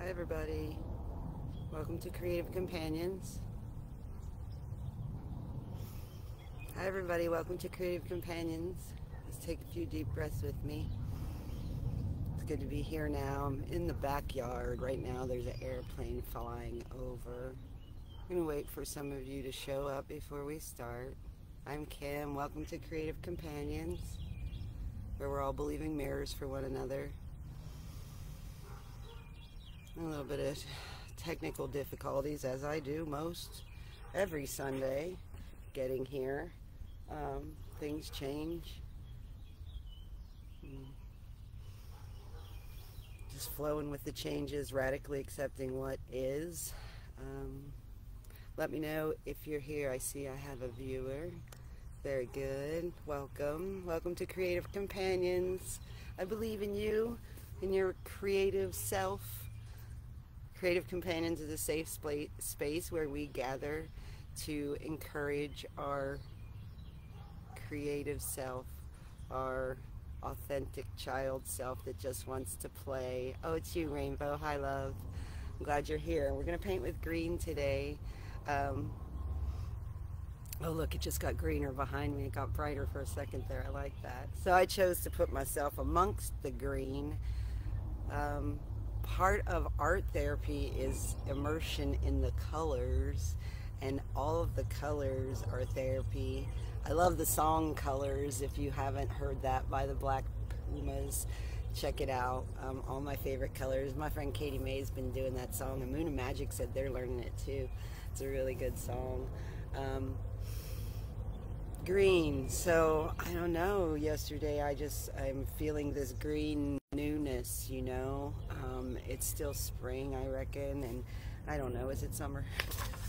Hi everybody, welcome to Creative Companions. Hi everybody, welcome to Creative Companions. Let's take a few deep breaths with me. It's good to be here now. I'm in the backyard right now. There's an airplane flying over. I'm gonna wait for some of you to show up before we start. I'm Kim, welcome to Creative Companions, where we're all believing mirrors for one another. A little bit of technical difficulties, as I do most every Sunday getting here. Things change. Just flowing with the changes, radically accepting what is. Let me know if you're here. I see I have a viewer. Very good. Welcome. Welcome to Creative Companions. I believe in you, in your creative self. Creative Companions is a safe space where we gather to encourage our creative self, our authentic child self that just wants to play. Oh, it's you, Rainbow. Hi, love. I'm glad you're here. We're going to paint with green today. Oh, look, it just got greener behind me. It got brighter for a second there. I like that. So I chose to put myself amongst the green. Part of art therapy is immersion in the colors, and all of the colors are therapy. I love the song Colors. If you haven't heard that by the Black Pumas, check it out. All my favorite colors. My friend Katie May's been doing that song, and Moon and Magic said they're learning it too. It's a really good song. Green. So I don't know, yesterday I'm feeling this green newness, you know. It's still spring, I reckon, and I don't know, is it summer?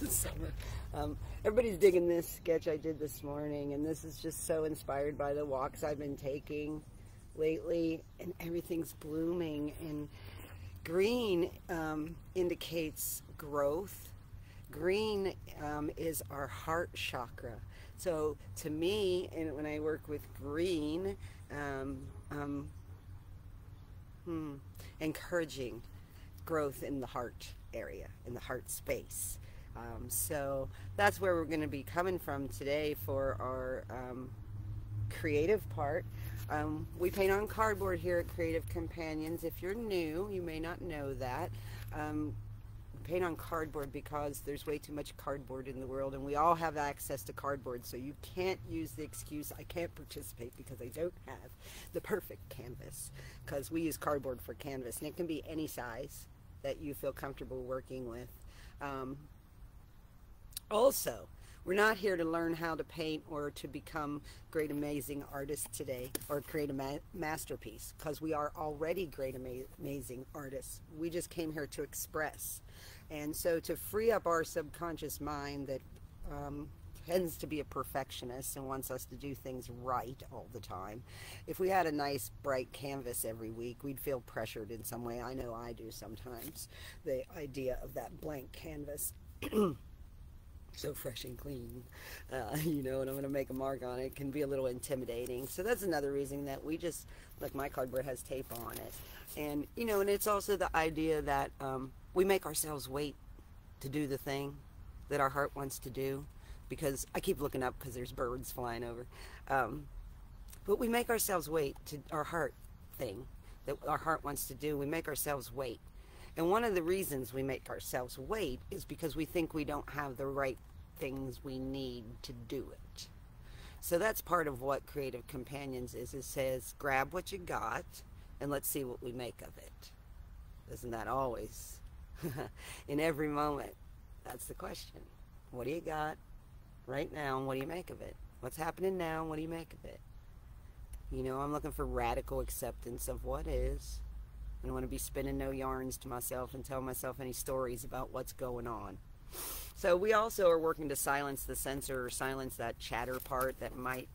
It's summer. Everybody's digging this sketch I did this morning, and this is just so inspired by the walks I've been taking lately, and everything's blooming, and green indicates growth. Green is our heart chakra. So to me, and when I work with green, encouraging growth in the heart area, in the heart space. So that's where we're going to be coming from today for our creative part. We paint on cardboard here at Creative Companions. If you're new, you may not know that. Paint on cardboard because there's way too much cardboard in the world, and we all have access to cardboard, so you can't use the excuse I can't participate because I don't have the perfect canvas, because we use cardboard for canvas, and it can be any size that you feel comfortable working with. Also, we're not here to learn how to paint or to become great amazing artists today or create a masterpiece, because we are already great amazing artists. We just came here to express. And so to free up our subconscious mind that tends to be a perfectionist and wants us to do things right all the time, if we had a nice bright canvas every week, we'd feel pressured in some way. I know I do sometimes. The idea of that blank canvas so fresh and clean, you know, and I'm going to make a mark on it, can be a little intimidating. So that's another reason that we just, like, my cardboard has tape on it. And, you know, and it's also the idea that we make ourselves wait to do the thing that our heart wants to do, because I keep looking up because there's birds flying over. But we make ourselves wait to our heart thing that our heart wants to do. We make ourselves wait. And one of the reasons we make ourselves wait is because we think we don't have the right things we need to do it. So that's part of what Creative Companions is. It says, grab what you got and let's see what we make of it. Isn't that always? In every moment, that's the question. What do you got right now and what do you make of it? What's happening now and what do you make of it? You know, I'm looking for radical acceptance of what is. I don't want to be spinning no yarns to myself and tell myself any stories about what's going on. So we also are working to silence the censor, or silence that chatter part that might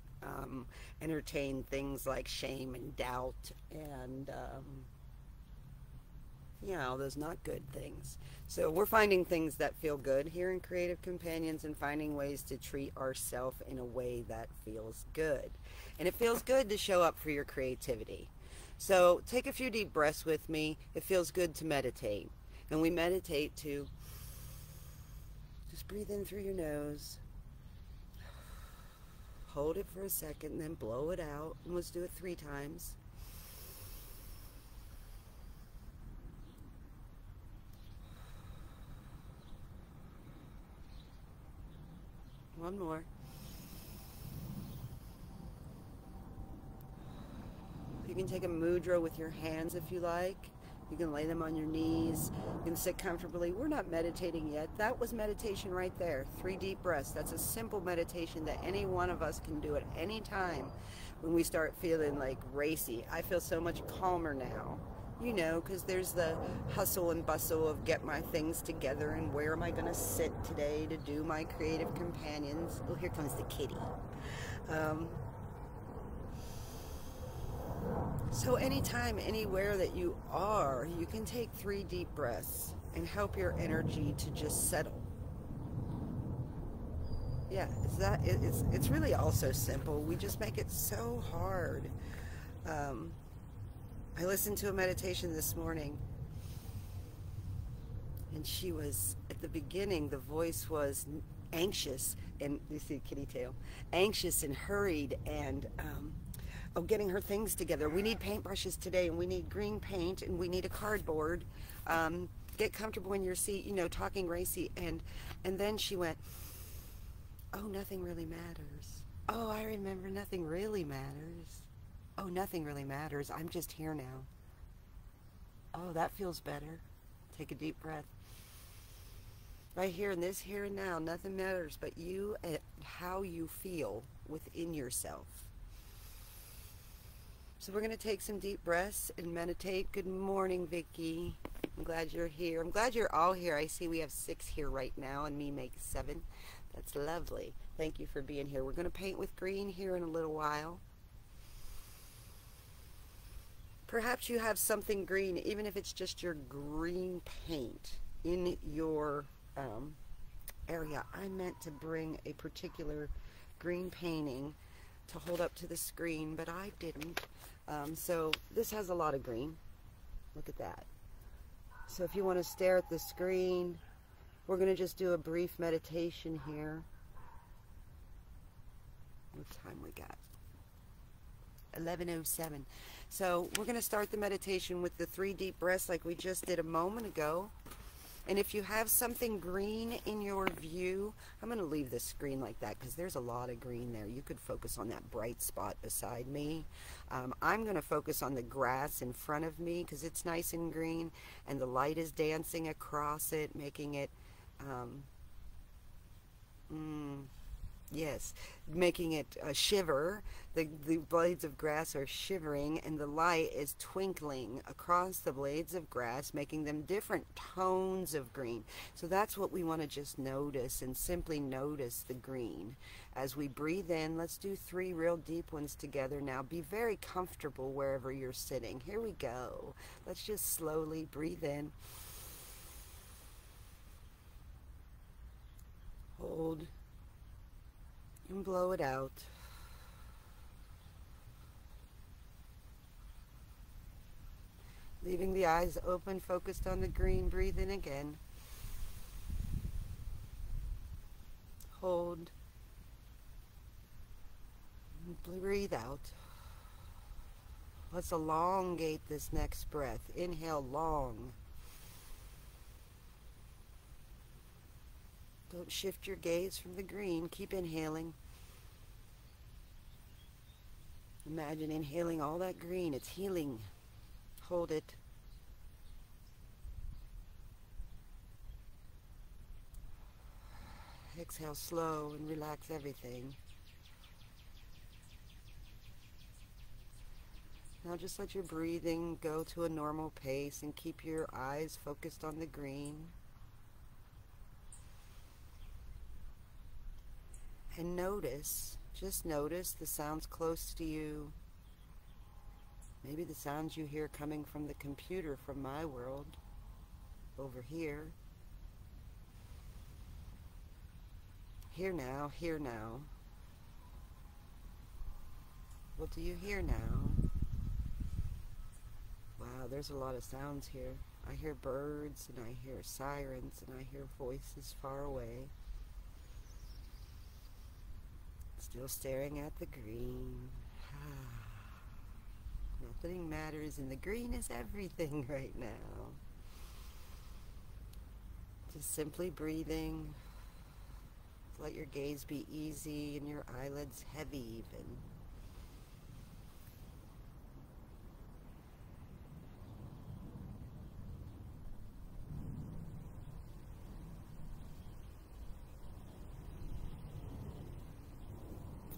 entertain things like shame and doubt and yeah, all those not good things. So we're finding things that feel good here in Creative Companions and finding ways to treat ourselves in a way that feels good. And it feels good to show up for your creativity. So take a few deep breaths with me. It feels good to meditate. And we meditate to just breathe in through your nose, hold it for a second, then blow it out. And let's do it 3 times. One more. You can take a mudra with your hands if you like. You can lay them on your knees. You can sit comfortably. We're not meditating yet. That was meditation right there. 3 deep breaths. That's a simple meditation that any one of us can do at any time when we start feeling like racy. I feel so much calmer now. You know, because there's the hustle and bustle of get my things together and where am I going to sit today to do my creative companions. Oh, here comes the kitty. So anytime, anywhere that you are, you can take 3 deep breaths and help your energy to just settle. Yeah, it's really also simple. We just make it so hard. I listened to a meditation this morning, and she was, at the beginning, the voice was anxious, and you see kitty tail, anxious and hurried, and getting her things together. We need paintbrushes today, and we need green paint, and we need a cardboard. Get comfortable in your seat, you know, talking racy. And then she went, oh, nothing really matters. Oh, I remember, nothing really matters. Oh, nothing really matters. I'm just here now. Oh, that feels better. Take a deep breath. Right here in this here and now, nothing matters but you and how you feel within yourself. So we're going to take some deep breaths and meditate. Good morning, Vicki. I'm glad you're here. I'm glad you're all here. I see we have 6 here right now, and me makes 7. That's lovely. Thank you for being here. We're going to paint with green here in a little while. Perhaps you have something green, even if it's just your green paint in your area. I meant to bring a particular green painting to hold up to the screen, but I didn't. So this has a lot of green. Look at that. So if you want to stare at the screen, we're going to just do a brief meditation here. What time we got? 11:07. So we're going to start the meditation with the 3 deep breaths like we just did a moment ago. And if you have something green in your view, I'm going to leave the screen like that because there's a lot of green there. You could focus on that bright spot beside me. I'm going to focus on the grass in front of me because it's nice and green, and the light is dancing across it, making it, yes, making it shiver. The blades of grass are shivering, and the light is twinkling across the blades of grass, making them different tones of green. So that's what we want to just notice, and simply notice the green. As we breathe in, let's do 3 real deep ones together now. Be very comfortable wherever you're sitting. Here we go. Let's just slowly breathe in. Hold. And blow it out. Leaving the eyes open, focused on the green. Breathe in again. Hold. And breathe out. Let's elongate this next breath. Inhale long. Don't shift your gaze from the green. Keep inhaling. Imagine inhaling all that green. It's healing. Hold it. Exhale slow and relax everything. Now just let your breathing go to a normal pace and keep your eyes focused on the green. And notice, just notice the sounds close to you. Maybe the sounds you hear coming from the computer from my world, over here. Here now, here now. What do you hear now? Wow, there's a lot of sounds here. I hear birds, and I hear sirens, and I hear voices far away. Still staring at the green. Nothing matters, and the green is everything right now. Just simply breathing. Let your gaze be easy and your eyelids heavy even.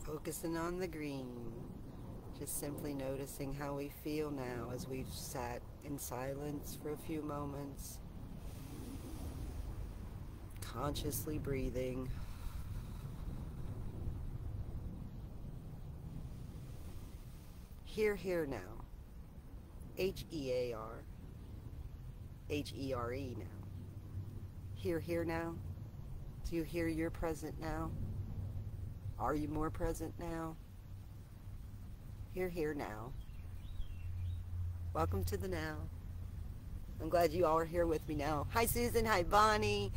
Focusing on the green. Just simply noticing how we feel now as we've sat in silence for a few moments. Consciously breathing. Here now. H-E-A-R. H-E-R-E now. Here now. Do you hear you're present now? Are you more present now? Here now. Welcome to the now. I'm glad you all are here with me now. Hi Susan, hi Bonnie.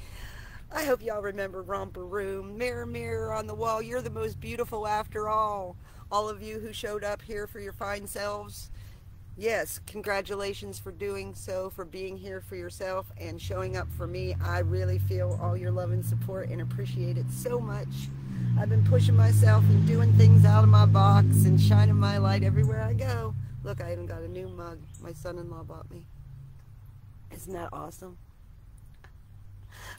I hope y'all remember Romper Room. Mirror, mirror on the wall, you're the most beautiful after all. All of you who showed up here for your fine selves. Yes, congratulations for doing so, for being here for yourself and showing up for me. I really feel all your love and support and appreciate it so much. I've been pushing myself and doing things out of my box and shining my light everywhere I go. Look, I even got a new mug my son-in-law bought me. Isn't that awesome?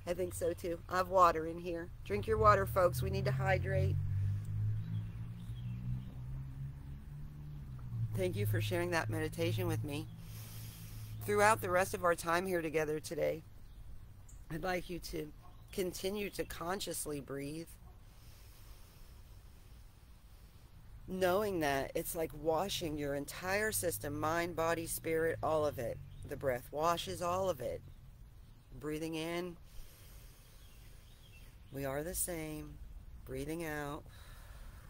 I think so too. I have water in here. Drink your water, folks. We need to hydrate. Thank you for sharing that meditation with me. Throughout the rest of our time here together today, I'd like you to continue to consciously breathe, knowing that it's like washing your entire system, mind, body, spirit, all of it. The breath washes all of it. Breathing in, we are the same. Breathing out,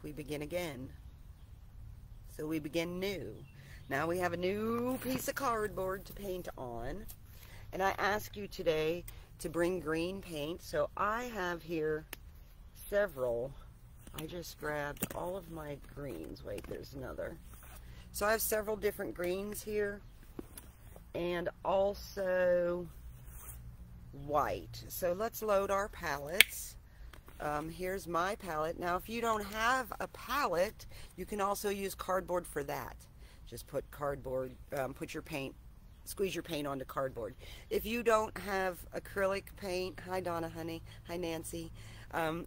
we begin again. So we begin new. Now we have a new piece of cardboard to paint on. And I ask you today to bring green paint. So I have here several. I just grabbed all of my greens. Wait, there's another. So I have several different greens here. And also white. So let's load our palettes. Here's my palette. Now if you don't have a palette, you can also use cardboard for that. Just put cardboard, put your paint, squeeze your paint onto cardboard. If you don't have acrylic paint, hi Donna honey, hi Nancy.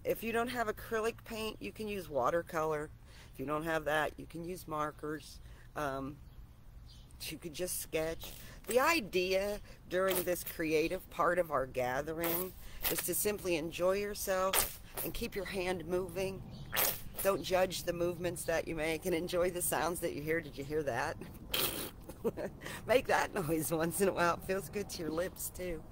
If you don't have acrylic paint, you can use watercolor. If you don't have that, you can use markers. You could just sketch. The idea during this creative part of our gathering is to simply enjoy yourself and keep your hand moving. Don't judge the movements that you make and enjoy the sounds that you hear. Did you hear that? Make that noise once in a while. It feels good to your lips too.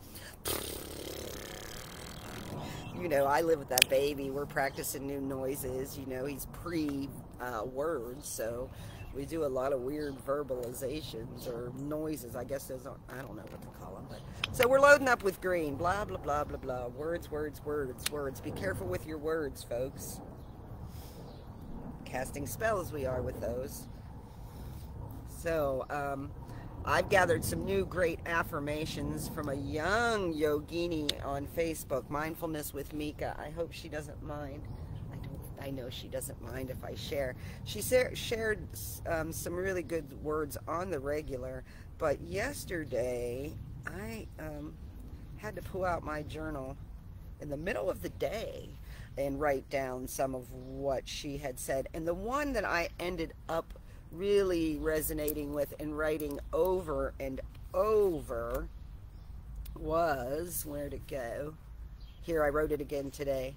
You know, I live with that baby. We're practicing new noises. You know, he's pre-words, so we do a lot of weird verbalizations or noises. I guess those aren't, I don't know what to call them. But, so we're loading up with green. Blah, blah, blah, blah, blah. Words, words, words, words. Be careful with your words, folks. Casting spells we are with those. So, I've gathered some new great affirmations from a young yogini on Facebook, Mindfulness with Mika. I hope she doesn't mind. I know she doesn't mind if I share. She shared some really good words on the regular, but yesterday I had to pull out my journal in the middle of the day and write down some of what she had said. And the one that I ended up really resonating with and writing over and over was, where'd it go? Here, I wrote it again today.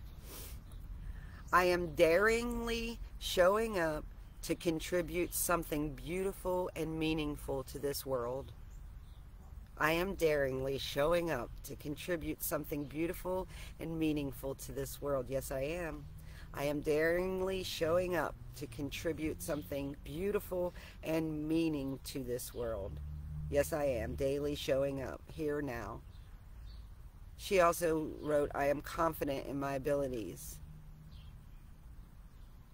I am daringly showing up to contribute something beautiful and meaningful to this world. I am daringly showing up to contribute something beautiful and meaningful to this world. Yes, I am. I am daringly showing up to contribute something beautiful and meaning to this world. Yes, I am. Daily showing up. Here now. She also wrote, I am confident in my abilities.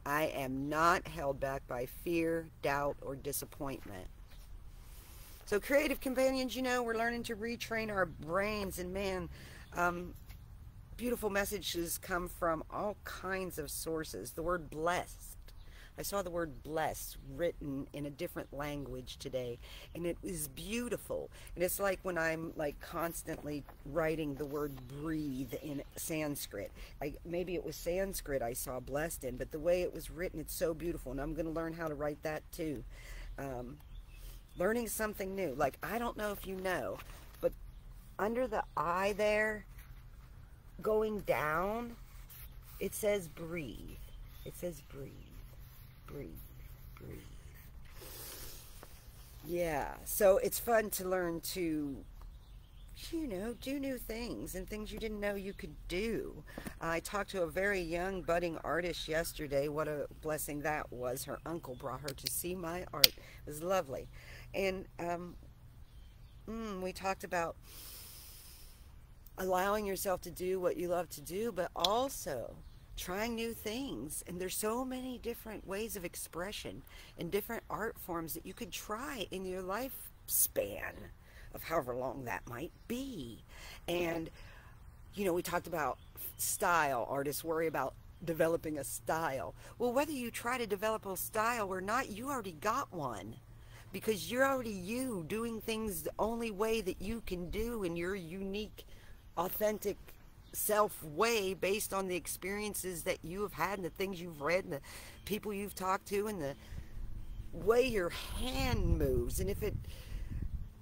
I am not held back by fear, doubt, or disappointment. So creative companions, you know, we're learning to retrain our brains. And man, beautiful messages come from all kinds of sources. The word blessed. I saw the word blessed written in a different language today, and it was beautiful. And it's like when I'm like constantly writing the word breathe in Sanskrit. Maybe it was Sanskrit I saw blessed in, but the way it was written, it's so beautiful. And I'm going to learn how to write that too. Learning something new. Like, I don't know if you know, but under the I there, going down, it says breathe. It says breathe. Breathe, breathe. Yeah, so it's fun to learn to, you know, do new things and things you didn't know you could do. I talked to a very young budding artist yesterday. What a blessing that was. Her uncle brought her to see my art. It was lovely. And we talked about allowing yourself to do what you love to do, but also trying new things. And there's so many different ways of expression and different art forms that you could try in your lifespan of however long that might be. And, you know, we talked about style. Artists worry about developing a style. Well, whether you try to develop a style or not, you already got one. Because you're already you, doing things the only way that you can do in your unique, authentic self way, based on the experiences that you have had and the things you've read and the people you've talked to and the way your hand moves. And if it,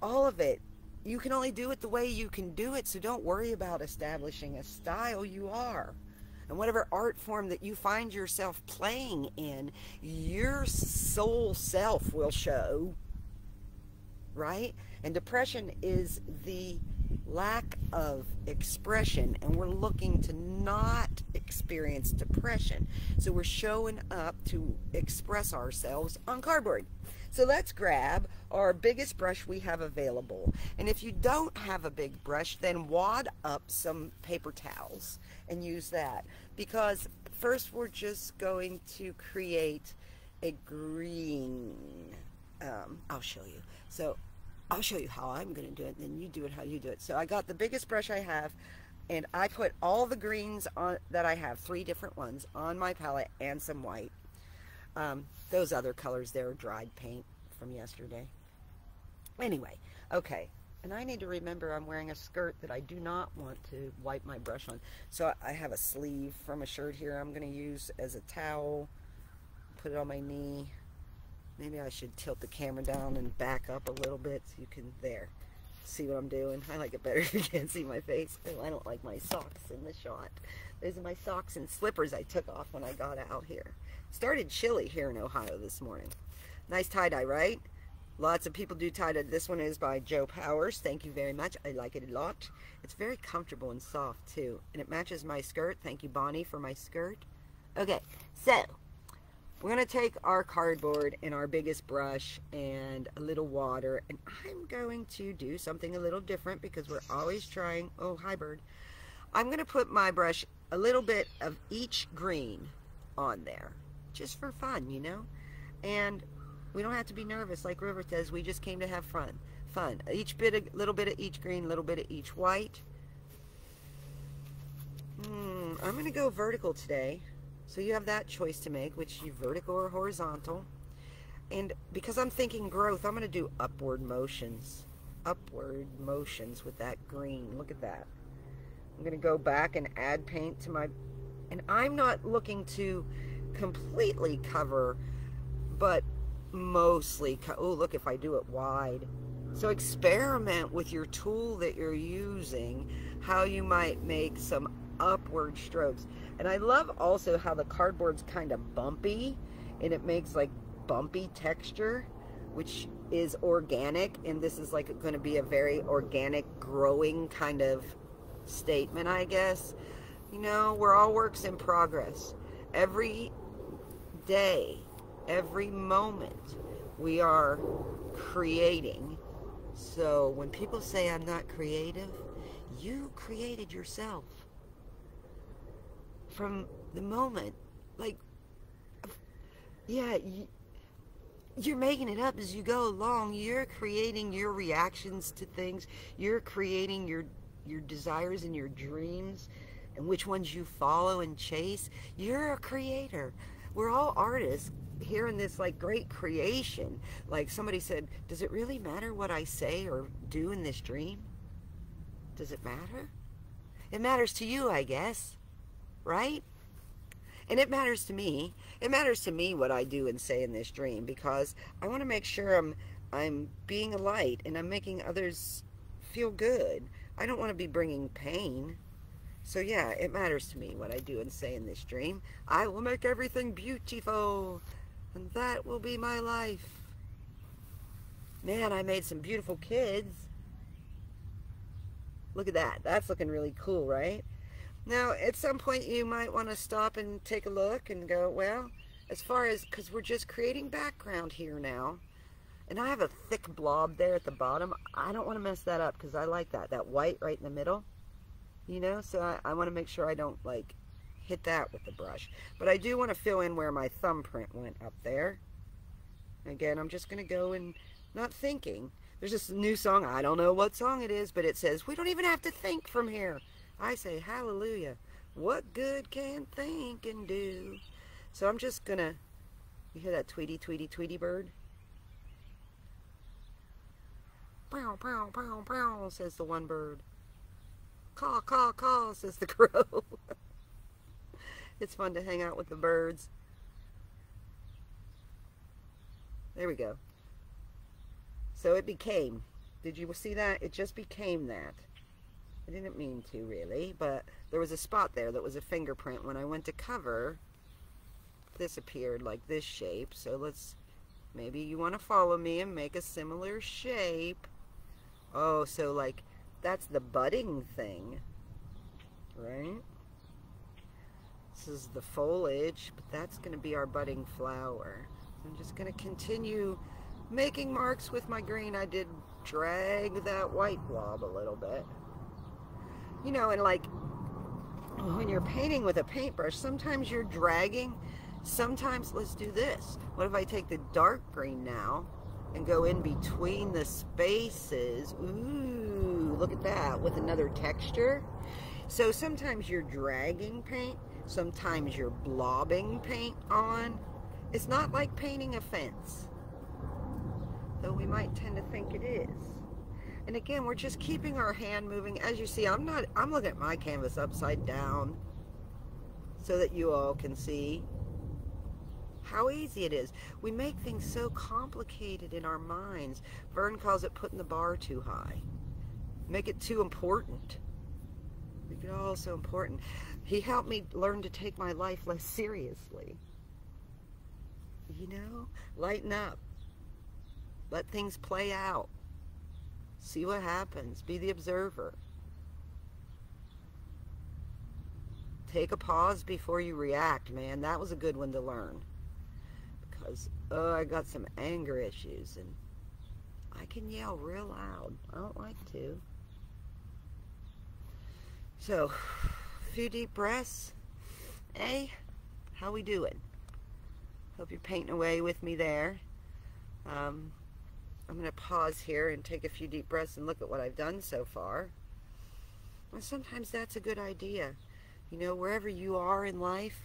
all of it, you can only do it the way you can do it. So don't worry about establishing a style. You are. And whatever art form that you find yourself playing in, your soul self will show, right? And depression is the lack of expression, and we're looking to not experience depression. So we're showing up to express ourselves on cardboard. So let's grab our biggest brush we have available. And if you don't have a big brush, then wad up some paper towels and use that. Because first we're just going to create a green. I'll show you. So I'll show you how I'm going to do it, and then you do it how you do it. So I got the biggest brush I have, and I put all the greens on that I have, 3 different ones, on my palette, and some white. Those other colors there are dried paint from yesterday. Anyway, okay. And I need to remember I'm wearing a skirt that I do not want to wipe my brush on. So I have a sleeve from a shirt here I'm going to use as a towel. Put it on my knee. Maybe I should tilt the camera down and back up a little bit so you can, there, see what I'm doing. I like it better if you can't see my face. Oh, I don't like my socks in the shot. Those are my socks and slippers I took off when I got out here. Started chilly here in Ohio this morning. Nice tie-dye, right? Lots of people do tie-dye. This one is by Joe Powers. Thank you very much. I like it a lot. It's very comfortable and soft, too. And it matches my skirt. Thank you, Bonnie, for my skirt. Okay, so we're going to take our cardboard and our biggest brush and a little water. And I'm going to do something a little different because we're always trying. Oh, hi, bird. I'm going to put my brush, a little bit of each green on there. Just for fun, you know? And we don't have to be nervous like River says. We just came to have fun. Each bit, a little bit of each green, a little bit of each white. I'm going to go vertical today. So you have that choice to make, which you vertical or horizontal. And because I'm thinking growth, I'm going to do upward motions. Upward motions with that green. Look at that. I'm going to go back and add paint to my... And I'm not looking to completely cover, but mostly... Oh, look, if I do it wide. So experiment with your tool that you're using, how you might make some upward strokes. And I love also how the cardboard's kind of bumpy, and it makes like bumpy texture, which is organic, and this is like going to be a very organic growing kind of statement, I guess. You know, we're all works in progress. Every day, every moment, we are creating So when people say I'm not creative, you created yourself. From the moment, like, yeah, you're making it up as you go along. You're creating your reactions to things. You're creating your desires and your dreams and which ones you follow and chase. You're a creator. We're all artists here in this like great creation. Like somebody said, does it really matter what I say or do in this dream? Does it matter? It matters to you, I guess, right? And it matters to me. It matters to me what I do and say in this dream, because I want to make sure I'm being a light and I'm making others feel good. I don't want to be bringing pain. So yeah, it matters to me what I do and say in this dream. I will make everything beautiful, and that will be my life. Man, I made some beautiful kids. Look at that. That's looking really cool, right? Now, at some point, you might want to stop and take a look and go, well, as far as, because we're just creating background here now. And I have a thick blob there at the bottom. I don't want to mess that up because I like that white right in the middle. You know, so I want to make sure I don't, like, hit that with the brush. But I do want to fill in where my thumbprint went up there. Again, I'm just going to go and not thinking. There's this new song. I don't know what song it is, but it says, we don't even have to think from here. I say, hallelujah. What good can thinking do? So I'm just going to, you hear that Tweety, Tweety, Tweety bird? Pow, pow, pow, pow, says the one bird. Caw, caw, caw, says the crow. It's fun to hang out with the birds. There we go. So it became, did you see that? It just became that. I didn't mean to really, but there was a spot there that was a fingerprint. When I went to cover, this appeared like this shape. So let's, maybe you want to follow me and make a similar shape. Oh, so like, that's the budding thing, right? This is the foliage, but that's going to be our budding flower. I'm just going to continue making marks with my green. I did drag that white blob a little bit. You know, and like, when you're painting with a paintbrush, sometimes you're dragging, sometimes, let's do this. What if I take the dark green now and go in between the spaces? Ooh, look at that, with another texture. So sometimes you're dragging paint, sometimes you're blobbing paint on. It's not like painting a fence, though we might tend to think it is. And again, we're just keeping our hand moving. As you see, I'm looking at my canvas upside down so that you all can see how easy it is. We make things so complicated in our minds. Vern calls it putting the bar too high. Make it too important. Make it all so important. He helped me learn to take my life less seriously. You know, lighten up. Let things play out. See what happens. Be the observer. Take a pause before you react, man. That was a good one to learn. Because, oh, I got some anger issues, and I can yell real loud. I don't like to. So, a few deep breaths. Hey, how we doing? Hope you're painting away with me there. I'm going to pause here and take a few deep breaths and look at what I've done so far. And sometimes that's a good idea. You know, wherever you are in life,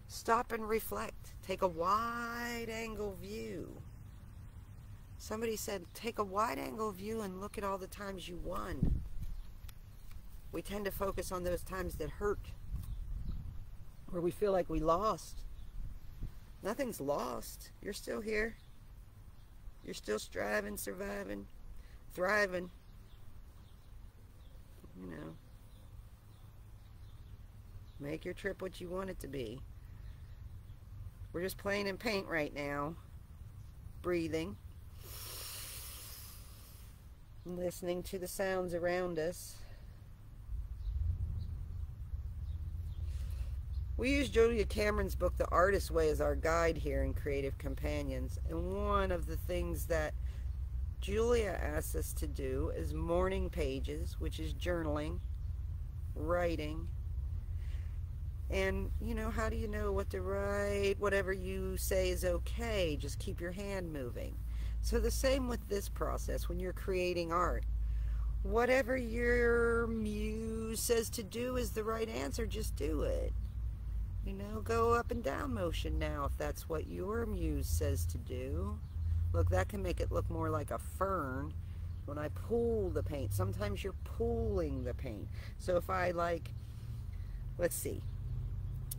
stop and reflect. Take a wide-angle view. Somebody said, take a wide-angle view and look at all the times you won. We tend to focus on those times that hurt, where we feel like we lost. Nothing's lost. You're still here. You're still striving, surviving, thriving. You know. Make your trip what you want it to be. We're just playing in paint right now. Breathing. Listening to the sounds around us. We use Julia Cameron's book, The Artist's Way, as our guide here in Creative Companions. And one of the things that Julia asks us to do is morning pages, which is journaling, writing. And, you know, how do you know what to write? Whatever you say is okay. Just keep your hand moving. So the same with this process when you're creating art. Whatever your muse says to do is the right answer. Just do it. You know, go up and down motion now if that's what your muse says to do. Look, that can make it look more like a fern when I pull the paint. Sometimes you're pulling the paint. So if I like, let's see.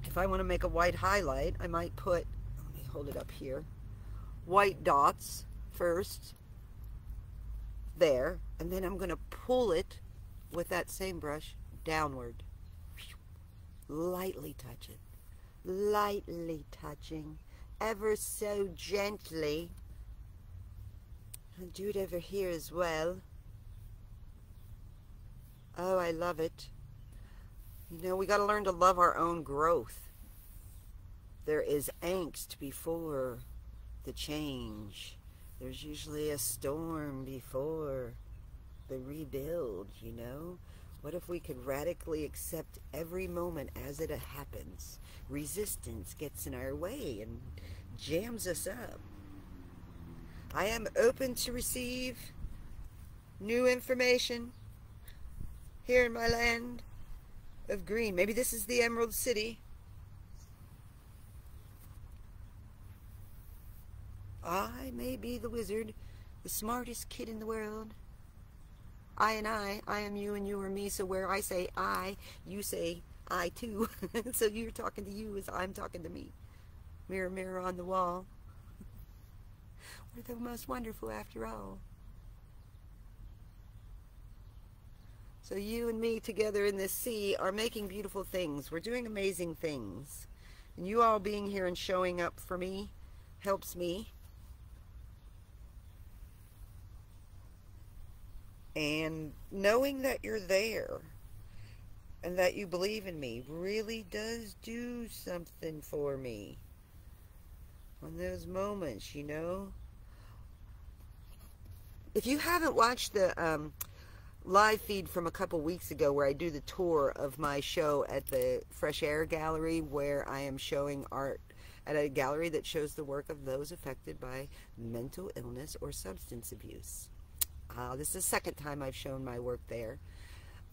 If I want to make a white highlight, I might put, let me hold it up here, white dots first, there, and then I'm going to pull it with that same brush downward. Lightly touch it. Lightly touching, ever so gently. I'll do it over here as well. Oh, I love it. You know, we got to learn to love our own growth. There is angst before the change. There's usually a storm before the rebuild, you know? What if we could radically accept every moment as it happens? Resistance gets in our way and jams us up. I am open to receive new information here in my land of green. Maybe this is the Emerald City. I may be the wizard, the smartest kid in the world. I am you and you are me. So where I say I, you say I too. So you're talking to you as I'm talking to me. Mirror, mirror on the wall. We're the most wonderful after all. So you and me together in this sea are making beautiful things. We're doing amazing things. And you all being here and showing up for me helps me. And knowing that you're there and that you believe in me really does do something for me. On those moments, you know. If you haven't watched the live feed from a couple weeks ago where I do the tour of my show at the Fresh Air Gallery, where I am showing art at a gallery that shows the work of those affected by mental illness or substance abuse. This is the second time I've shown my work there.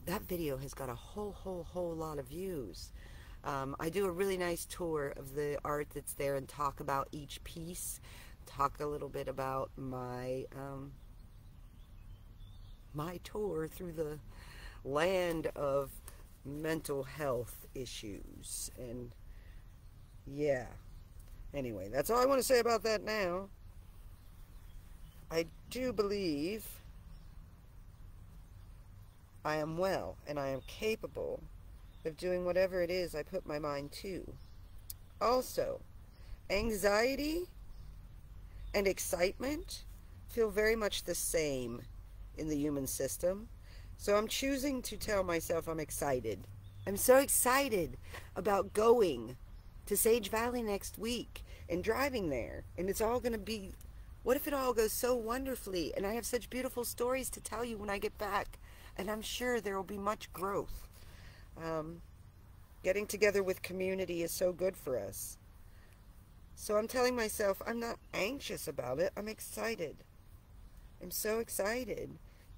That video has got a whole lot of views. I do a really nice tour of the art that's there and talk about each piece. Talk a little bit about my my tour through the land of mental health issues. And yeah. Anyway, that's all I want to say about that now. I do believe I am well and I am capable of doing whatever it is I put my mind to. Also, anxiety and excitement feel very much the same in the human system. So I'm choosing to tell myself I'm excited. I'm so excited about going to Sage Valley next week and driving there. And it's all going to be, what if it all goes so wonderfully and I have such beautiful stories to tell you when I get back. And I'm sure there will be much growth. Getting together with community is so good for us. So I'm telling myself I'm not anxious about it. I'm excited. I'm so excited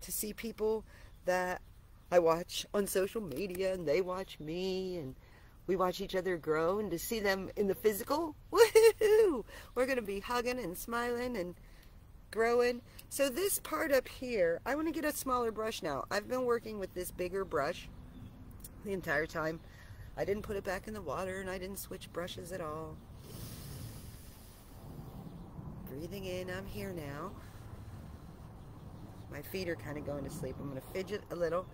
to see people that I watch on social media and they watch me and we watch each other grow, and to see them in the physical, woohoo! We're going to be hugging and smiling and growing. So this part up here, I want to get a smaller brush now. I've been working with this bigger brush the entire time. I didn't put it back in the water and I didn't switch brushes at all. Breathing in, I'm here now. My feet are kind of going to sleep. I'm going to fidget a little.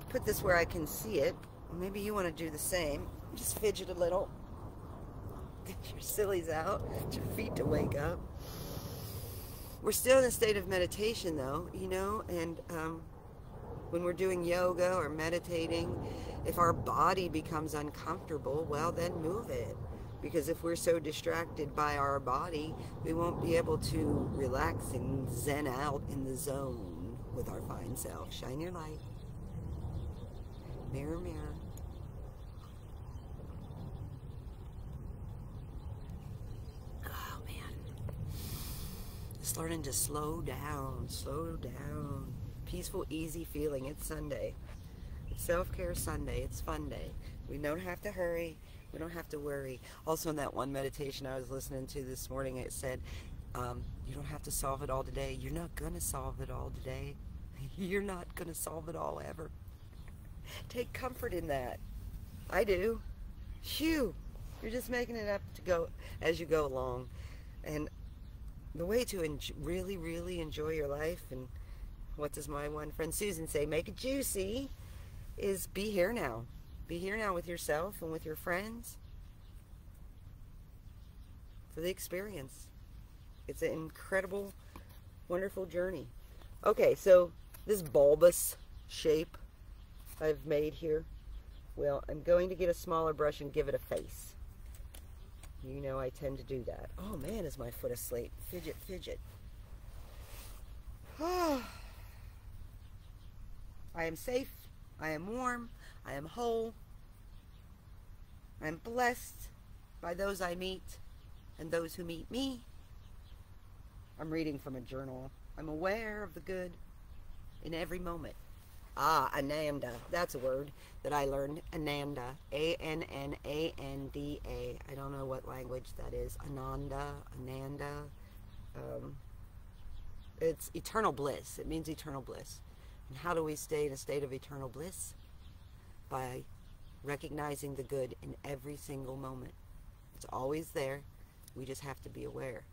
Put this where I can see it. Maybe you want to do the same. Just fidget a little. Get your sillies out. Get your feet to wake up. We're still in a state of meditation though, you know, and when we're doing yoga or meditating, if our body becomes uncomfortable, well then move it. Because if we're so distracted by our body, we won't be able to relax and zen out in the zone with our fine self. Shine your light. Mirror, mirror. Oh, man. Just learning to slow down, slow down. Peaceful, easy feeling. It's Sunday. It's Self-Care Sunday. It's fun day. We don't have to hurry. We don't have to worry. Also, in that one meditation I was listening to this morning, it said, you don't have to solve it all today. You're not going to solve it all today. You're not going to solve it all ever. Take comfort in that. I do. Phew. You're just making it up to go as you go along. And the way to really, really enjoy your life, and what does my one friend Susan say, make it juicy, is be here now. Be here now with yourself and with your friends for the experience. It's an incredible, wonderful journey. Okay, so this bulbous shape I've made here, well, I'm going to get a smaller brush and give it a face. You know I tend to do that. Oh man, is my foot asleep. Fidget, fidget. I am safe. I am warm. I am whole. I am blessed by those I meet and those who meet me. I'm reading from a journal. I'm aware of the good in every moment. Ah, Ananda. That's a word that I learned. Ananda. A-N-N-A-N-D-A. I don't know what language that is. Ananda. It's eternal bliss. It means eternal bliss. And how do we stay in a state of eternal bliss? By recognizing the good in every single moment. It's always there. We just have to be aware,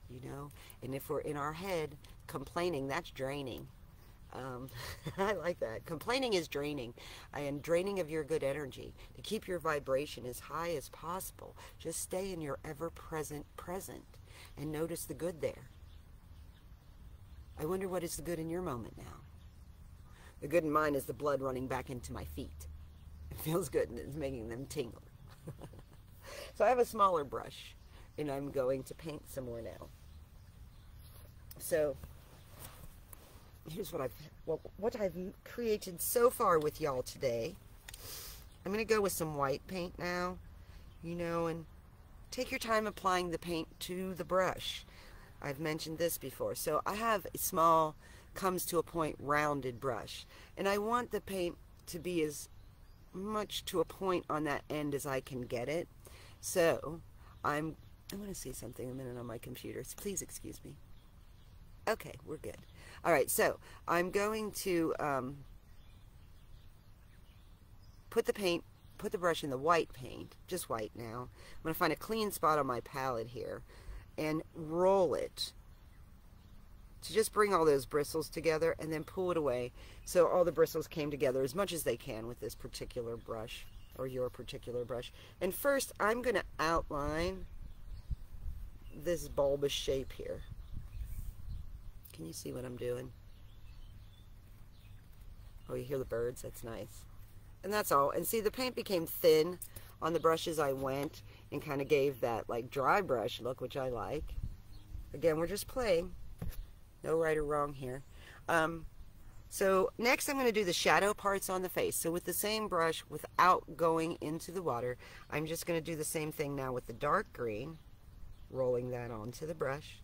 you know? And if we're in our head complaining, that's draining. I like that. Complaining is draining. And draining of your good energy. To keep your vibration as high as possible, just stay in your ever-present present and notice the good there. I wonder what is the good in your moment now. The good in mine is the blood running back into my feet. It feels good and it's making them tingle. So I have a smaller brush and I'm going to paint some more now. So here's what I've created so far with y'all today. I'm going to go with some white paint now, you know, and take your time applying the paint to the brush. I've mentioned this before. So I have a small, comes to a point, rounded brush. And I want the paint to be as much to a point on that end as I can get it. So I'm going to see something a minute on my computer. So please excuse me. Okay, we're good. All right, so I'm going to put the brush in the white paint, just white now. I'm going to find a clean spot on my palette here and roll it to just bring all those bristles together and then pull it away so all the bristles came together as much as they can with this particular brush or your particular brush. And first I'm going to outline this bulbous shape here. Can you see what I'm doing? Oh, you hear the birds? That's nice. And that's all. And see, the paint became thin on the brushes I went and kind of gave that like dry brush look, which I like. Again, we're just playing. No right or wrong here. So next I'm going to do the shadow parts on the face. So with the same brush, without going into the water, I'm just going to do the same thing now with the dark green, rolling that onto the brush.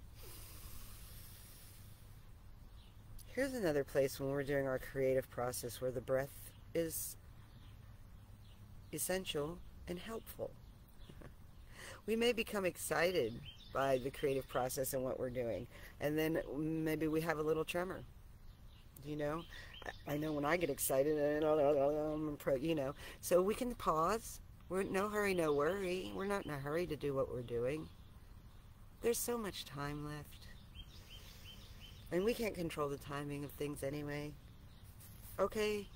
Here's another place when we're doing our creative process where the breath is essential and helpful. We may become excited by the creative process and what we're doing, and then maybe we have a little tremor. You know, I know when I get excited, you know, so we can pause. We're no hurry, no worry. We're not in a hurry to do what we're doing. There's so much time left. And we can't control the timing of things anyway. Okay?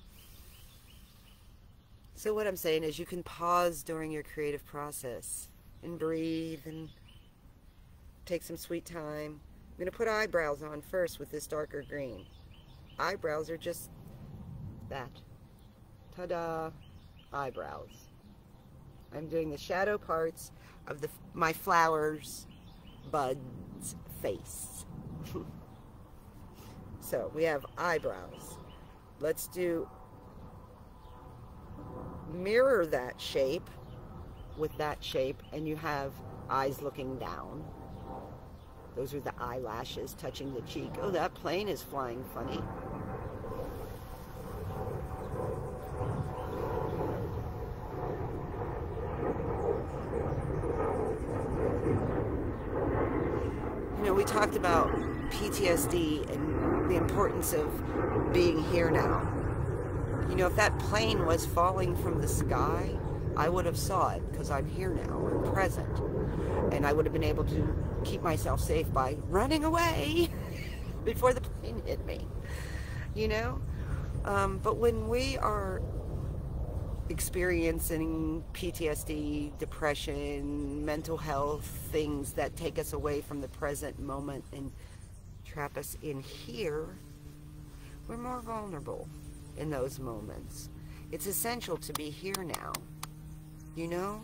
So what I'm saying is you can pause during your creative process and breathe and take some sweet time. I'm going to put eyebrows on first with this darker green. Eyebrows are just that. Ta-da! Eyebrows. I'm doing the shadow parts of my flower's bud's face. So we have eyebrows. Let's mirror that shape with that shape, and you have eyes looking down. Those are the eyelashes touching the cheek. Oh, that plane is flying funny. You know, we talked about PTSD and the importance of being here now. You know, if that plane was falling from the sky, I would have saw it because I'm here now, I'm present. And I would have been able to keep myself safe by running away before the plane hit me, you know? But when we are experiencing PTSD, depression, mental health, things that take us away from the present moment and trap us in here, we're more vulnerable in those moments. It's essential to be here now, you know?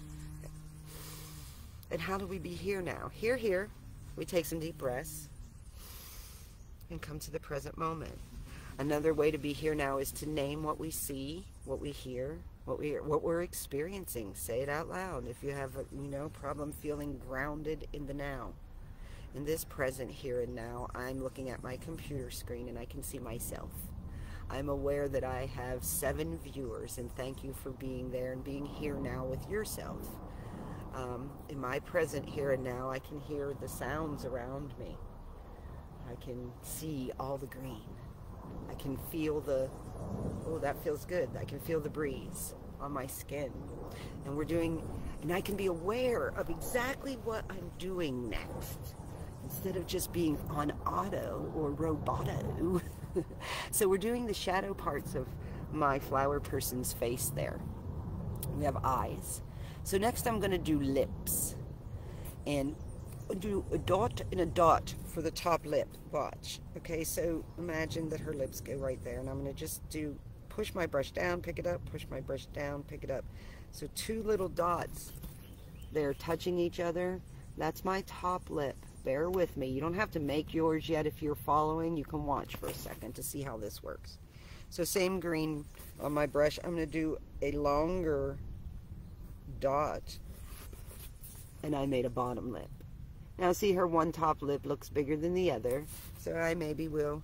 And how do we be here now? Here, we take some deep breaths and come to the present moment. Another way to be here now is to name what we see, what we hear, what we're experiencing. Say it out loud if you have a, you know, problem feeling grounded in the now. In this present here and now, I'm looking at my computer screen and I can see myself. I'm aware that I have 7 viewers, and thank you for being there and being here now with yourself. In my present here and now, I can hear the sounds around me. I can see all the green. I can feel the, oh, that feels good. I can feel the breeze on my skin. And I can be aware of exactly what I'm doing next, instead of just being on auto or roboto. So we're doing the shadow parts of my flower person's face there. We have eyes. So next I'm going to do lips. And do a dot and a dot for the top lip. Watch. Okay, so imagine that her lips go right there. And I'm going to just push my brush down, pick it up, push my brush down, pick it up. So 2 little dots. They're touching each other. That's my top lip. Bear with me. You don't have to make yours yet. If you're following, you can watch for a second to see how this works. So same green on my brush. I'm going to do a longer dot, and I made a bottom lip. Now see, her one top lip looks bigger than the other, so I maybe will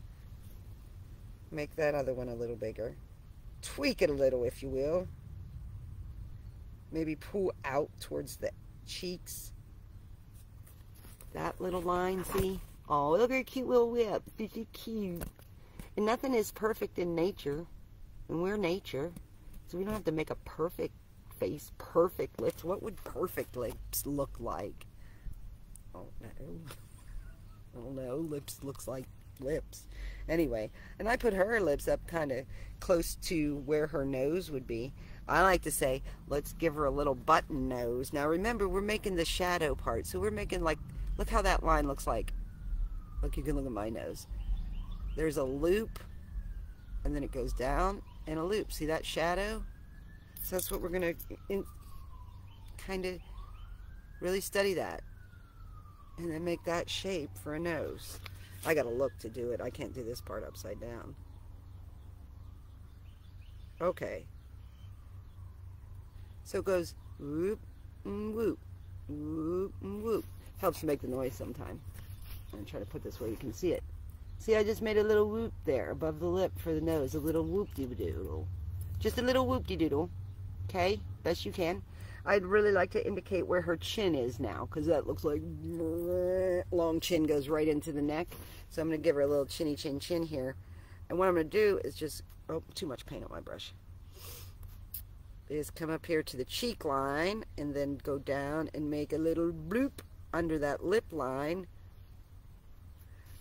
make that other one a little bigger. Tweak it a little, if you will. Maybe pull out towards the cheeks. That little line, see? Oh, look at her cute little lips. She's so cute. And nothing is perfect in nature. And we're nature. So we don't have to make a perfect face, perfect lips. What would perfect lips look like? Oh, no. Oh, no. Lips looks like lips. Anyway, and I put her lips up kind of close to where her nose would be. I like to say, let's give her a little button nose. Now remember, we're making the shadow part. So we're making like, look how that line looks like. Look, you can look at my nose. There's a loop, and then it goes down, and a loop. See that shadow? So that's what we're going to kind of really study that. And then make that shape for a nose. I got to look to do it. I can't do this part upside down. Okay. So it goes whoop and whoop, whoop and whoop. Helps to make the noise sometime. I'm going to try to put this where you can see it. See, I just made a little whoop there above the lip for the nose. A little whoop-de-doodle. Just a little whoop-de-doodle. Okay? Best you can. I'd really like to indicate where her chin is now, because that looks like long chin goes right into the neck. So I'm going to give her a little chinny chin chin here. And what I'm going to do is just, oh, too much paint on my brush. Is come up here to the cheek line and then go down and make a little bloop under that lip line.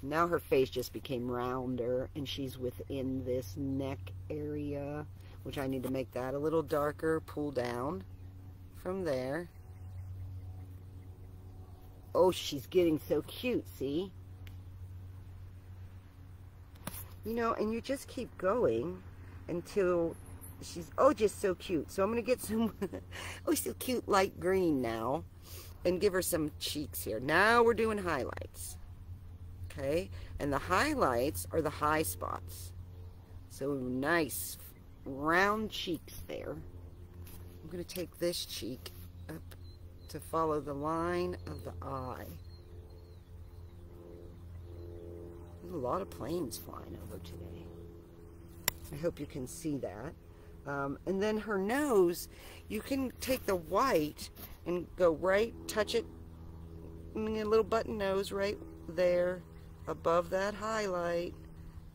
Now her face just became rounder and she's within this neck area, which I need to make that a little darker. Pull down from there. Oh, she's getting so cute, see? You know, and you just keep going until she's just so cute. So I'm going to get some, so cute light green now and give her some cheeks here. Now we're doing highlights. Okay, and the highlights are the high spots. So nice round cheeks there. I'm going to take this cheek up to follow the line of the eye. There's a lot of planes flying over today. I hope you can see that. And then her nose, you can take the white and go right, touch it, a little button nose right there above that highlight,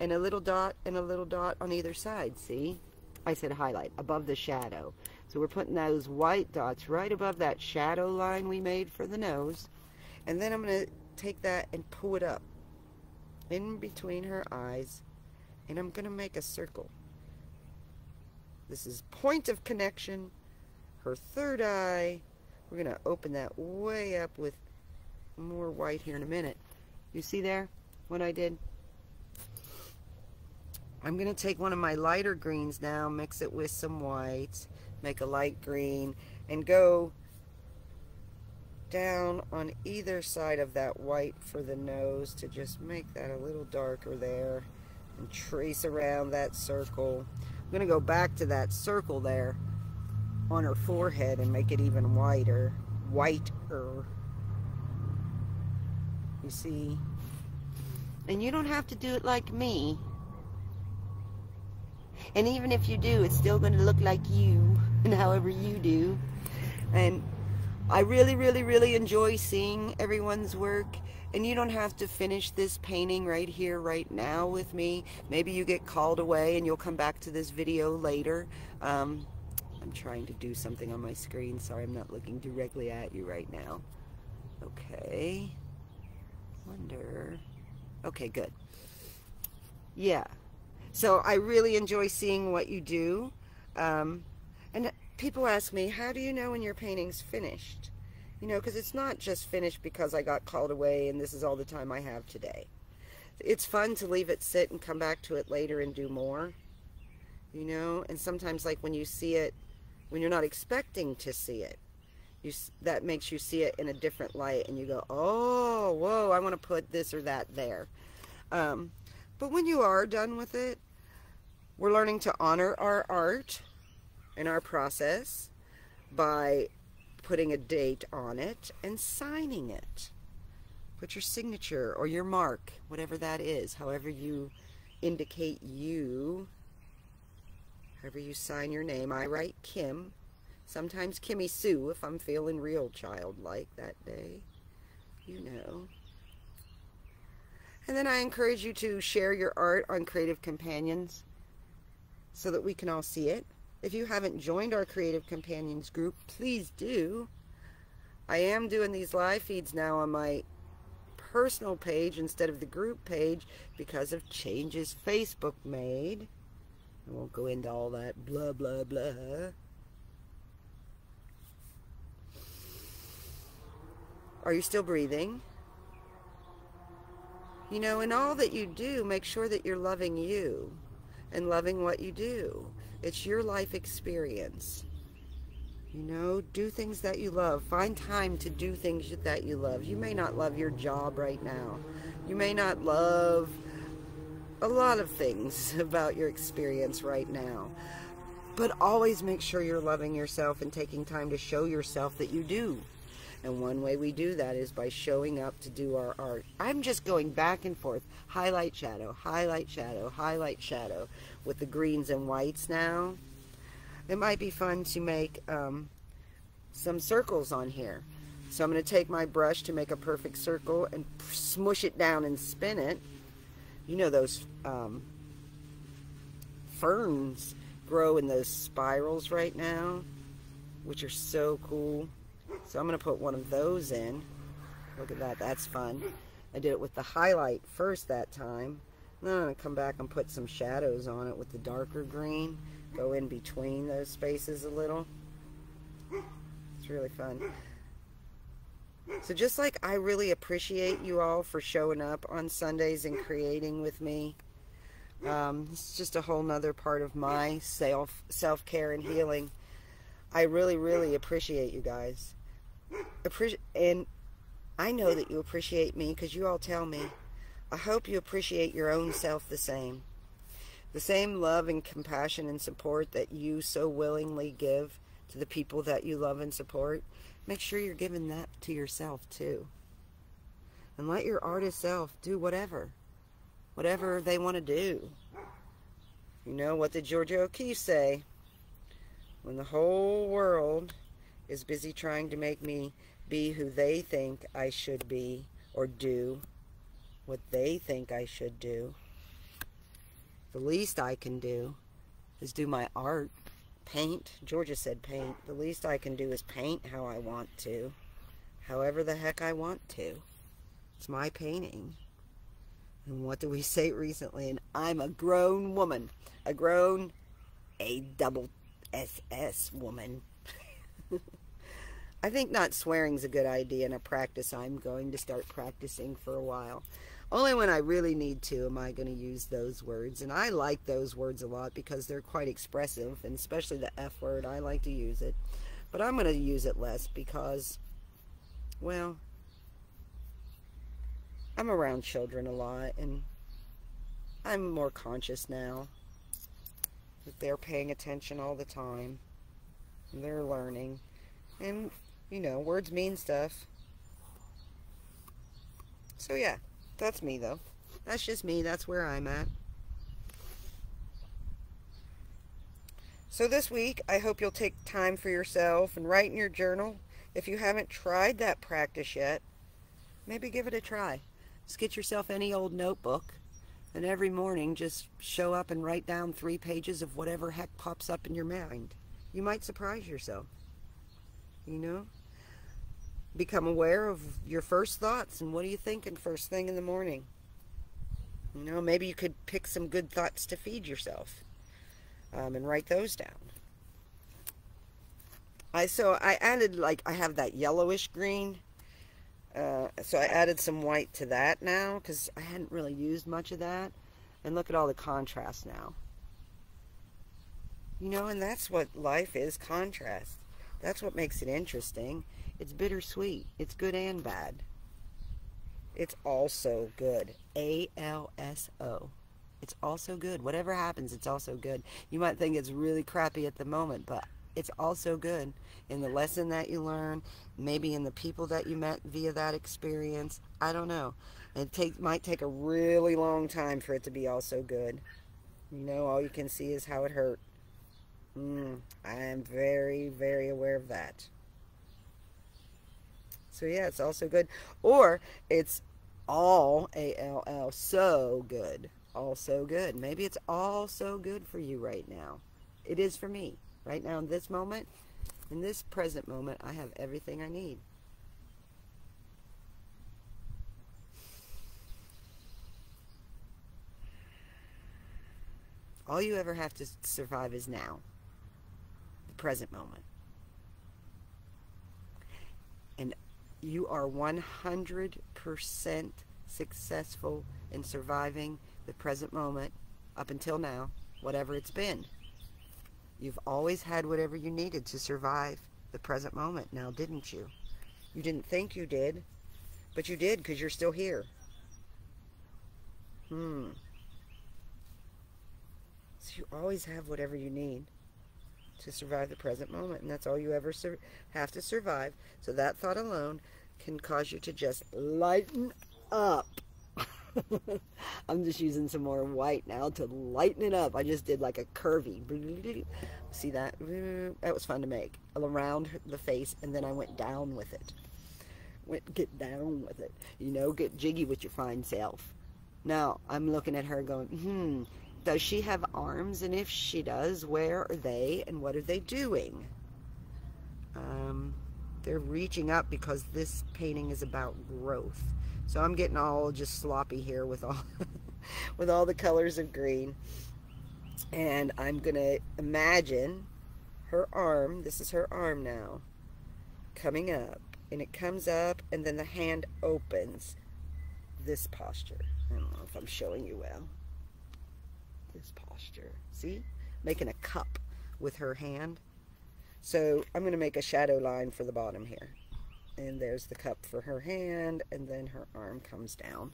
and a little dot and a little dot on either side. See? I said highlight, above the shadow. So we're putting those white dots right above that shadow line we made for the nose. And then I'm going to take that and pull it up in between her eyes, and I'm going to make a circle. This is point of connection, her third eye. We're going to open that way up with more white here in a minute. You see there what I did? I'm going to take one of my lighter greens now, mix it with some whites, make a light green, and go down on either side of that white for the nose to just make that a little darker there, and trace around that circle. I'm going to go back to that circle there on her forehead and make it even whiter. You see? And you don't have to do it like me. And even if you do, it's still going to look like you, and however you do. And I really, really, really enjoy seeing everyone's work. And you don't have to finish this painting right here, right now with me. Maybe you get called away and you'll come back to this video later. I'm trying to do something on my screen. Sorry, I'm not looking directly at you right now. Okay. Wonder. Okay, good. Yeah. So I really enjoy seeing what you do. And people ask me, how do you know when your painting's finished? You know, because it's not just finished because I got called away and this is all the time I have today. It's fun to leave it sit and come back to it later and do more. You know, and sometimes like when you see it, when you're not expecting to see it, that makes you see it in a different light and you go, oh, whoa, I want to put this or that there. But when you are done with it, we're learning to honor our art and our process by putting a date on it and signing it. Put your signature or your mark, whatever that is, however you indicate you, however you sign your name. I write Kim, sometimes Kimmy Sue if I'm feeling real childlike that day, you know. And then I encourage you to share your art on Creative Companions so that we can all see it. If you haven't joined our Creative Companions group, please do. I am doing these live feeds now on my personal page instead of the group page because of changes Facebook made. I won't go into all that blah, blah, blah. Are you still breathing? You know, in all that you do, make sure that you're loving you and loving what you do. It's your life experience. You know, do things that you love. Find time to do things that you love. You may not love your job right now. You may not love a lot of things about your experience right now. But always make sure you're loving yourself and taking time to show yourself that you do. And one way we do that is by showing up to do our art. I'm just going back and forth. Highlight, shadow, highlight, shadow, highlight, shadow with the greens and whites now. It might be fun to make some circles on here. So I'm going to take my brush to make a perfect circle and smush it down and spin it. You know those ferns grow in those spirals right now, which are so cool. So I'm going to put one of those in. Look at that, that's fun. I did it with the highlight first that time. Then I'm going to come back and put some shadows on it with the darker green. Go in between those spaces a little. It's really fun. So just like I really appreciate you all for showing up on Sundays and creating with me, It's just a whole nother part of my self-care and healing. I really, really appreciate you guys. And I know that you appreciate me because you all tell me. I hope you appreciate your own self the same. The same love and compassion and support that you so willingly give to the people that you love and support. Make sure you're giving that to yourself too. And let your artist self do whatever they want to do. You know, what did Georgia O'Keeffe say? When the whole world is busy trying to make me be who they think I should be, or do what they think I should do, the least I can do is do my art. Paint. Georgia said paint. The least I can do is paint how I want to. However the heck I want to. It's my painting. And what do we say recently? And I'm a grown woman. A grown A-double-S-S woman. I think not swearing's a good idea and a practice I'm going to start practicing for a while. Only when I really need to am I going to use those words. And I like those words a lot because they're quite expressive, and especially the F word, I like to use it. But I'm going to use it less because, well, I'm around children a lot, and I'm more conscious now that they're paying attention all the time. And they're learning. And, you know, words mean stuff. So, yeah. That's me, though. That's just me. That's where I'm at. So this week, I hope you'll take time for yourself and write in your journal. If you haven't tried that practice yet, maybe give it a try. Just get yourself any old notebook, and every morning just show up and write down 3 pages of whatever heck pops up in your mind. You might surprise yourself. You know? Become aware of your first thoughts and what are you thinking first thing in the morning. You know, maybe you could pick some good thoughts to feed yourself and write those down. So I added, like, I have that yellowish green, so I added some white to that now because I hadn't really used much of that. And look at all the contrast now. You know, and that's what life is, contrast. That's what makes it interesting. It's bittersweet. It's good and bad. It's also good. A-L-S-O. It's also good. Whatever happens, it's also good. You might think it's really crappy at the moment, but it's also good. In the lesson that you learn, maybe in the people that you met via that experience. I don't know. It might take a really long time for it to be also good. You know, all you can see is how it hurt. I am very, very aware of that. So yeah, it's also good. Or it's all, A-L-L, so good. All so good. Maybe it's all so good for you right now. It is for me. Right now in this moment, in this present moment, I have everything I need. All you ever have to survive is now. The present moment. And you are 100% successful in surviving the present moment up until now, whatever it's been. You've always had whatever you needed to survive the present moment now, didn't you? You didn't think you did, but you did because you're still here. So you always have whatever you need to survive the present moment, and that's all you ever have to survive. So that thought alone can cause you to just lighten up. I'm just using some more white now to lighten it up. I just did like a curvy. See that? That was fun to make. Around the face, and then I went down with it. Get down with it. You know, get jiggy with your fine self. Now, I'm looking at her going, does she have arms? And if she does, where are they? And what are they doing? They're reaching up because this painting is about growth. So I'm getting all just sloppy here with all with all the colors of green. And I'm going to imagine her arm, this is her arm now, coming up. And it comes up and then the hand opens. This posture. I don't know if I'm showing you well. this posture. See? Making a cup with her hand. So I'm going to make a shadow line for the bottom here. And there's the cup for her hand, and then her arm comes down.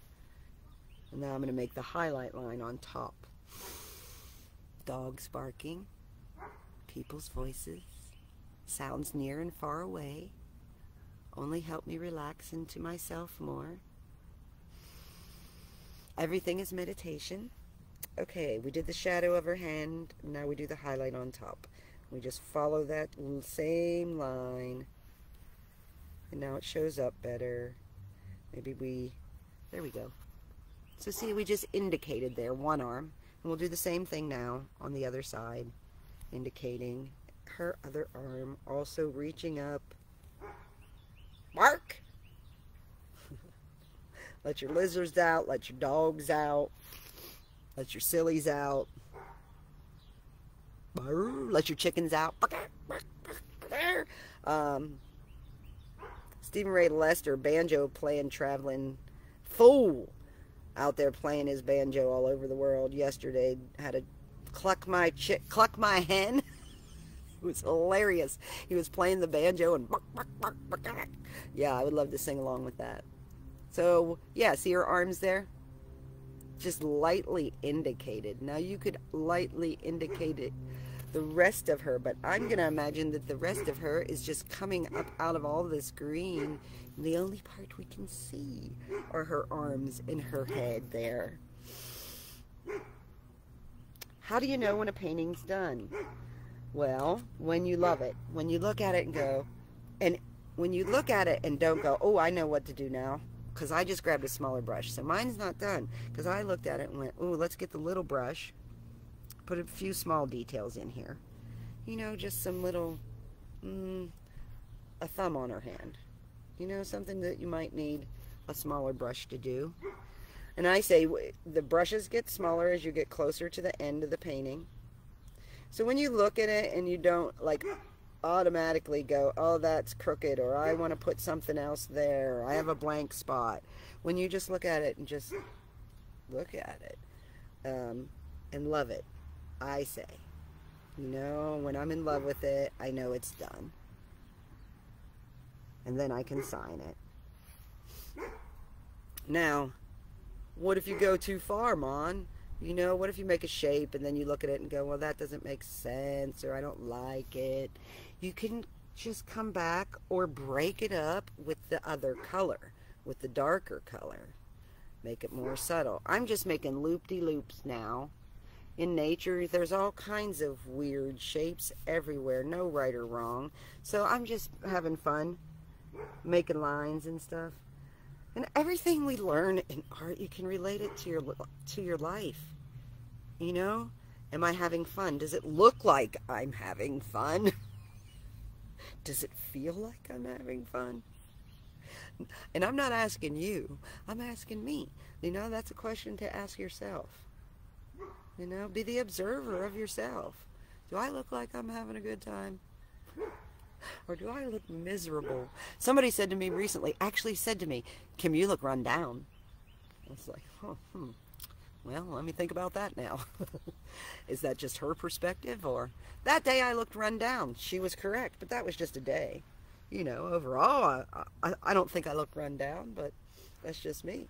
And now I'm going to make the highlight line on top. Dogs barking, people's voices, sounds near and far away, only help me relax into myself more. Everything is meditation. Okay, we did the shadow of her hand, now we do the highlight on top. We just follow that same line, and now it shows up better. Maybe there we go. So see, we just indicated there one arm. And we'll do the same thing now on the other side, indicating her other arm, also reaching up. Bark! Let your lizards out, let your dogs out, let your sillies out. Let your chickens out. Stephen Ray Lester, banjo playing traveling fool, out there playing his banjo all over the world yesterday. Had to cluck my hen. It was hilarious. He was playing the banjo and yeah, I would love to sing along with that. So yeah, see her arms there? Just lightly indicated. Now you could lightly indicate it, the rest of her, but I'm going to imagine that the rest of her is just coming up out of all this green. And the only part we can see are her arms and her head there. How do you know when a painting's done? Well, when you love it. When you look at it and go, and when you look at it and don't go, oh, I know what to do now, because I just grabbed a smaller brush. So mine's not done, because I looked at it and went, oh, let's get the little brush, put a few small details in here. You know, just some little, a thumb on her hand. You know, something that you might need a smaller brush to do. And I say the brushes get smaller as you get closer to the end of the painting. So when you look at it and you don't like automatically go, oh, that's crooked, or I want to put something else there, or I have a blank spot. When you just look at it and just look at it and love it, I say, you know, when I'm in love with it, I know it's done. And then I can sign it. Now, what if you go too far, Mon? You know, what if you make a shape and then you look at it and go, well, that doesn't make sense, or I don't like it. You can just come back or break it up with the other color, with the darker color. Make it more subtle. I'm just making loop-de-loops now. In nature, there's all kinds of weird shapes everywhere, no right or wrong. So I'm just having fun, making lines and stuff. And everything we learn in art, you can relate it to your life. You know? Am I having fun? Does it look like I'm having fun? Does it feel like I'm having fun? And I'm not asking you. I'm asking me. You know, that's a question to ask yourself. You know, be the observer of yourself. Do I look like I'm having a good time? Or do I look miserable? Somebody said to me recently, actually said to me, Kim, you look run down. I was like, oh, well, let me think about that now. Is that just her perspective? Or that day I looked run down. She was correct, but that was just a day. You know, overall, I don't think I look run down, but that's just me.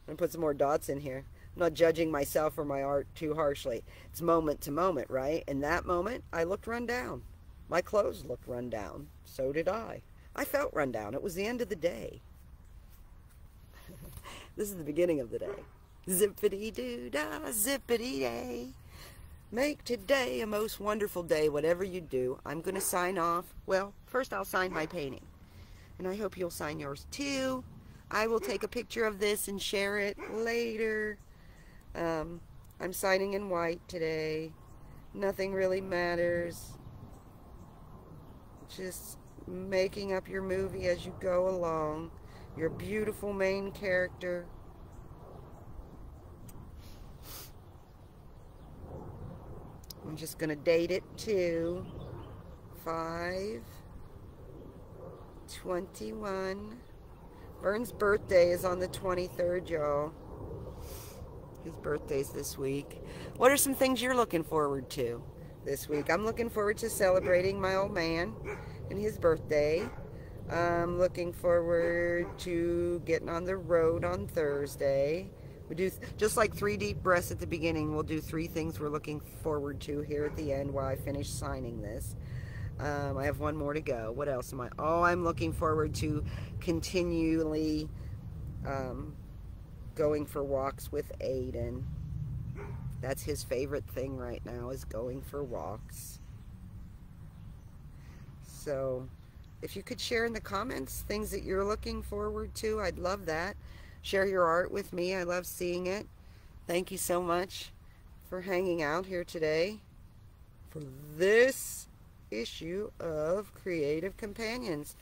I'm going to put some more dots in here. I'm not judging myself or my art too harshly. It's moment to moment, right? In that moment, I looked run down. My clothes looked run down. So did I. I felt run down. It was the end of the day. This is the beginning of the day. Zippity-doo-dah, zippity-day. Make today a most wonderful day, whatever you do. I'm going to sign off. Well, first I'll sign my painting. And I hope you'll sign yours too. I will take a picture of this and share it later. I'm signing in white today. Nothing really matters. Just making up your movie as you go along. Your beautiful main character. I'm just going to date it to 5/21. Vern's birthday is on the 23rd, y'all. His birthday's this week. What are some things you're looking forward to this week? I'm looking forward to celebrating my old man and his birthday. I'm looking forward to getting on the road on Thursday. We do just like 3 deep breaths at the beginning. We'll do 3 things we're looking forward to here at the end while I finish signing this. I have 1 more to go. What else am I? Oh, I'm looking forward to continually going for walks with Aiden. That's his favorite thing right now, is going for walks. So if you could share in the comments things that you're looking forward to, I'd love that. Share your art with me. I love seeing it. Thank you so much for hanging out here today for this issue of Creative Companions.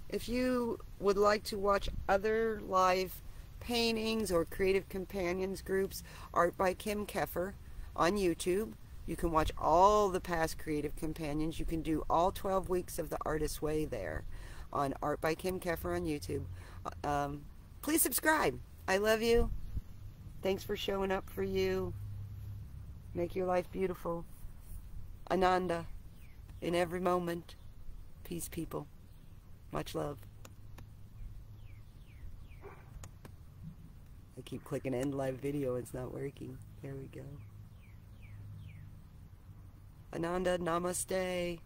If you would like to watch other live paintings or Creative Companions groups, Art by Kim Keffer on YouTube. You can watch all the past Creative Companions. You can do all 12 weeks of the Artist's Way there on Art by Kim Keffer on YouTube. Please subscribe. I love you. Thanks for showing up for you. Make your life beautiful. Ananda in every moment. Peace, people. Much love. I keep clicking end live video. It's not working. There we go. Ananda, namaste.